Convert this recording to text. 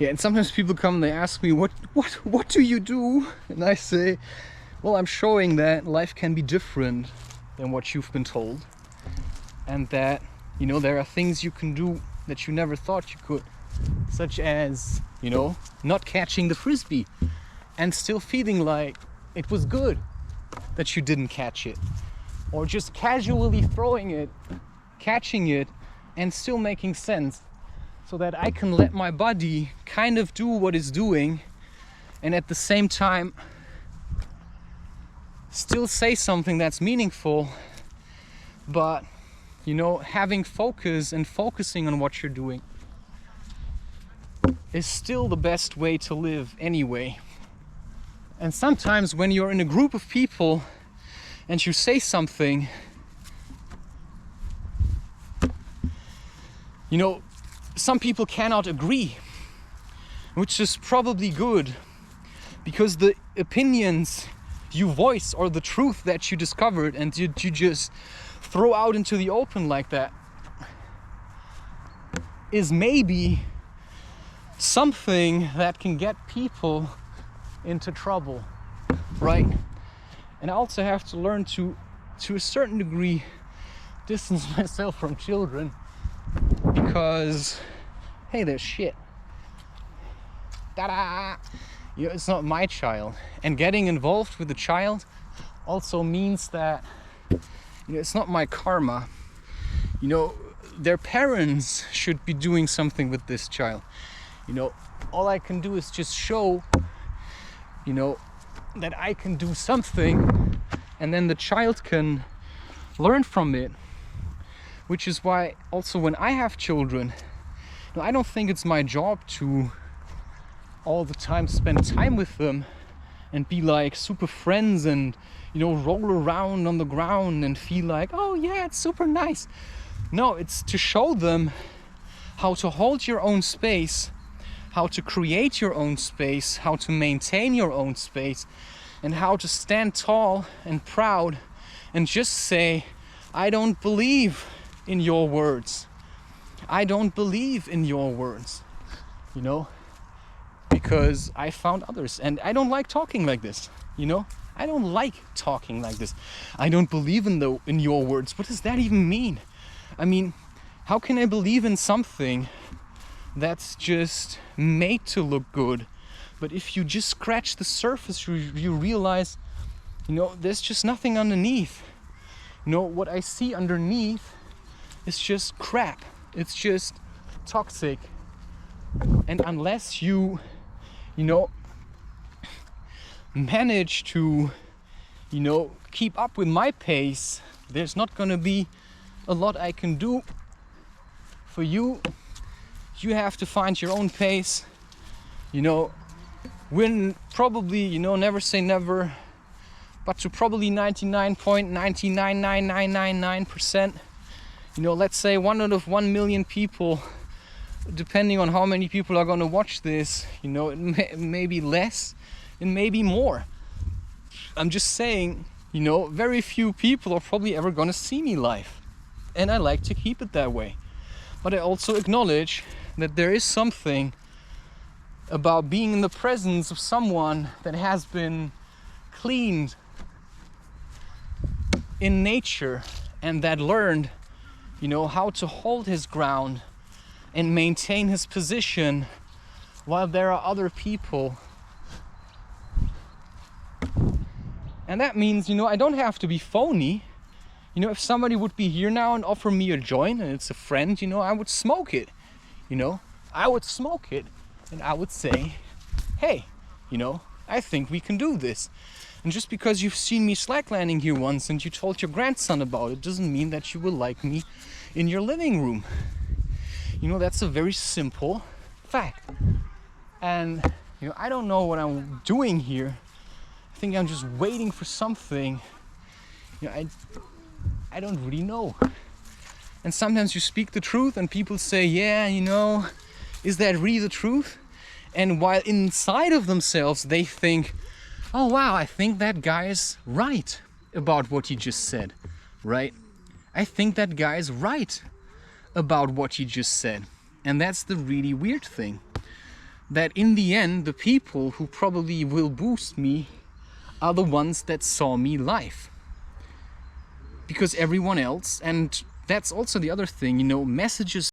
Yeah, and sometimes people come and they ask me, what do you do? And I say, well, I'm showing that life can be different than what you've been told, and that, you know, there are things you can do that you never thought you could, such as, you know, not catching the Frisbee and still feeling like it was good that you didn't catch it, or just casually throwing it, catching it, and still making sense, so that I can let my body kind of do what it's doing, and at the same time still say something that's meaningful, but, you know, having focus and focusing on what you're doing is still the best way to live anyway. And sometimes when you're in a group of people and you say something, you know, some people cannot agree, which is probably good, because the opinions you voice or the truth that you discovered and you just throw out into the open like that is maybe something that can get people into trouble, right? And I also have to learn to a certain degree, distance myself from children, because, hey, they're shit. Ta-da! You know, it's not my child. And getting involved with the child also means that, you know, it's not my karma. You know, their parents should be doing something with this child. You know, all I can do is just show, you know, that I can do something, and then the child can learn from it. Which is why also when I have children, you know, I don't think it's my job to all the time spend time with them and be like super friends and, you know, roll around on the ground and feel like, oh yeah, it's super nice. No, it's to show them how to hold your own space, how to create your own space, how to maintain your own space, and how to stand tall and proud and just say, I don't believe in your words. I don't believe in your words, you know, because I found others, and I don't like talking like this, you know. I don't like talking like this. I don't believe in your words. What does that even mean? I mean, how can I believe in something that's just made to look good? But if you just scratch the surface, you realize, you know, there's just nothing underneath. You know, what I see underneath is just crap. It's just toxic. And unless you know, manage to, you know, keep up with my pace, there's not gonna be a lot I can do for you. You have to find your own pace. You know, win probably, you know, never say never, but to probably 99.99999%, you know, let's say 1 out of 1 million people, depending on how many people are going to watch this, you know, it may be less, it may be more. I'm just saying, you know, very few people are probably ever going to see me live, and I like to keep it that way. But I also acknowledge that there is something about being in the presence of someone that has been cleaned in nature and that learned, you know, how to hold his ground and maintain his position while there are other people. And that means, you know, I don't have to be phony. You know, if somebody would be here now and offer me a joint and it's a friend, you know, I would smoke it. You know, I would smoke it and I would say, hey, you know, I think we can do this. And just because you've seen me slacklining here once and you told your grandson about it doesn't mean that you will like me in your living room. You know, that's a very simple fact. And, you know, I don't know what I'm doing here. I think I'm just waiting for something. You know, I don't really know. And sometimes you speak the truth and people say, yeah, you know, is that really the truth? And while inside of themselves they think, oh wow, I think that guy is right about what he just said, right? I think that guy is right about what he just said. And that's the really weird thing. that in the end, the people who probably will boost me are the ones that saw me live. Because everyone else, and that's also the other thing, you know, messages